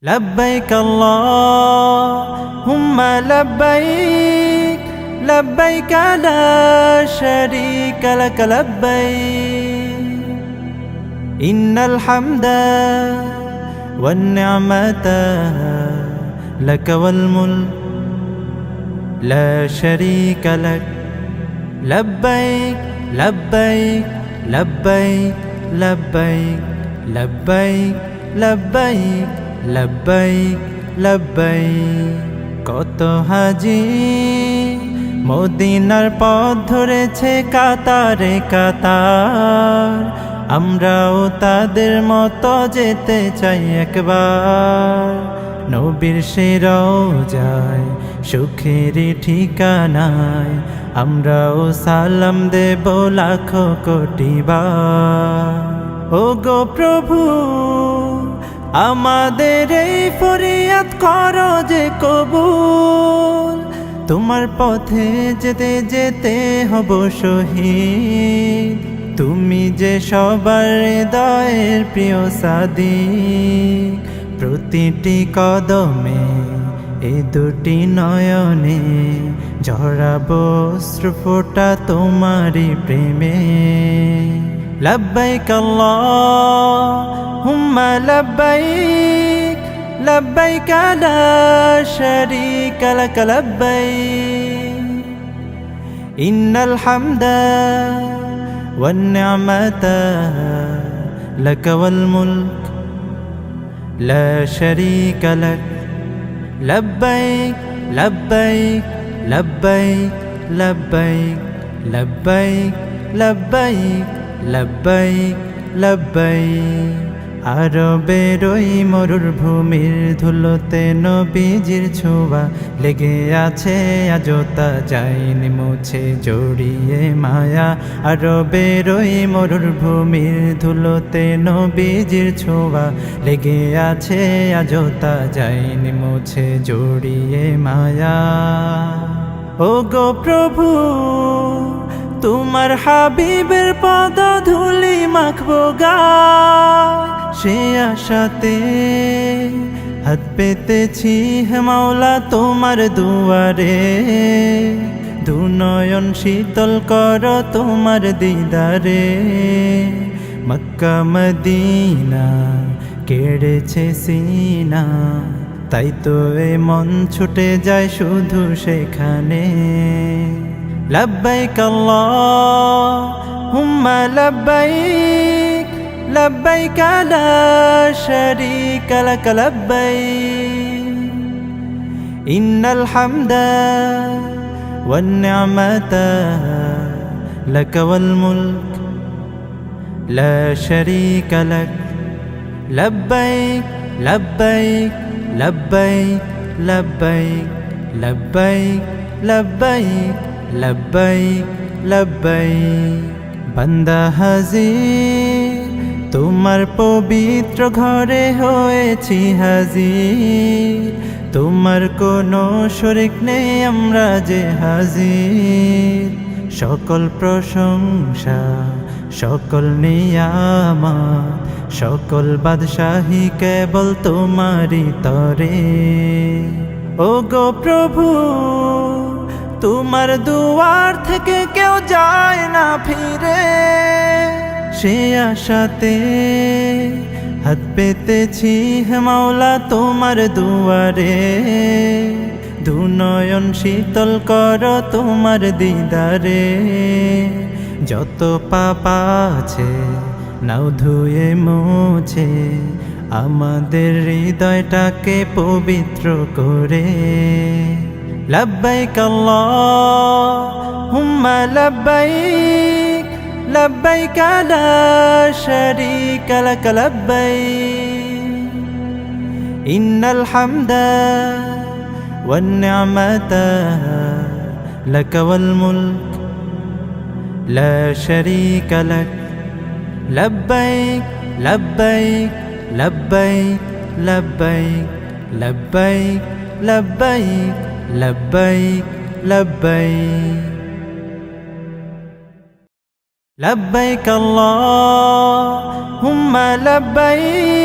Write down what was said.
لبيك اللهم لبيك لبيك لا شريك لك لبيك إن الحمد والنعمة لك والملك لا شريك لك لبيك لبيك لبيك لبيك لبيك لبيك লব্বাইক লব্বাইক কত হাজি মদিনার পথ ধরেছে কাতারে কাতার আমরাও তাদের মতো যেতে চাই একবার নবীর সে রওজায় সুখের ঠিকানায় আমরাও সালাম দেব লাখো কোটি বার ও গো প্রভু আমাদের এই ফরিয়াদ করো যে কবুল তোমার পথে যেতে যেতে হব শহীদ তুমি যে সবার হৃদয়ের প্রিয় সাদিক প্রতিটি কদমে এই দুটি নয়নে ঝরাবো অশ্রুফোঁটা তোমারই প্রেমে লব্বাইক اللهم لبيك لبيك لا شريك لك لبيك إن الحمد والنعمة لك والملك لا شريك لك لبيك لبيك لبيك لبيك لبيك لبيك لبيك لبيك আরবের ওই মরুভূমির ধুলোতে নবীজির ছোঁয়া লেগে আছে আজও তা যায়নি মুছে জড়িয়ে মায়া আরবের ওই মরুভূমির ধুলোতে নবীজির ছোঁয়া লেগে আছে আজও তা যায়নি মুছে জড়িয়ে মায়া ও গো প্রভু তোমার হাবিবের পদ ধুলি মাখবো গায় সে আশাতে হাত পেতেছি হে মাওলা তোমার দুয়ারে দুনয়ন শীতল কর তোমার দিদারে মক্কা মদিনা কেড়েছে সিনা তাই তো এ মন ছুটে যায় শুধু সেখানে لبيك اللهم لبيك لبيك لا شريك لك لبيك إن الحمد والنعمة لك والملك لا شريك لك لبيك لبيك لبيك لبيك لبيك لبيك লব্বাইক লব্বাইক বান্দা হাজির তোমার পবিত্র ঘরে হয়েছি হাজির তোমার কোনো শরীক নেই আমরা যে হাজির সকল প্রশংসা সকল নিয়ামত সকল বাদশাহী কেবল তোমারই তরে ও গো প্রভু তোমার দুয়ার থেকে কেউ যায় না ফিরে সে আশাতে হাত পেতেছি হে মাওলা তোমার দুয়ারে দুনয়ন শীতল কর তোমার দিদারে যত পাপ আছে নাও ধুয়ে মুছে আমাদের হৃদয়টাকে পবিত্র করে لبيك اللهم لبيك لبيك لا شريك لك لبيك إن الحمد والنعمة لك والملك لا شريك لك لبيك لبيك لبيك لبيك لبيك لبيك لبيك لبيك لبيك اللهم لبيك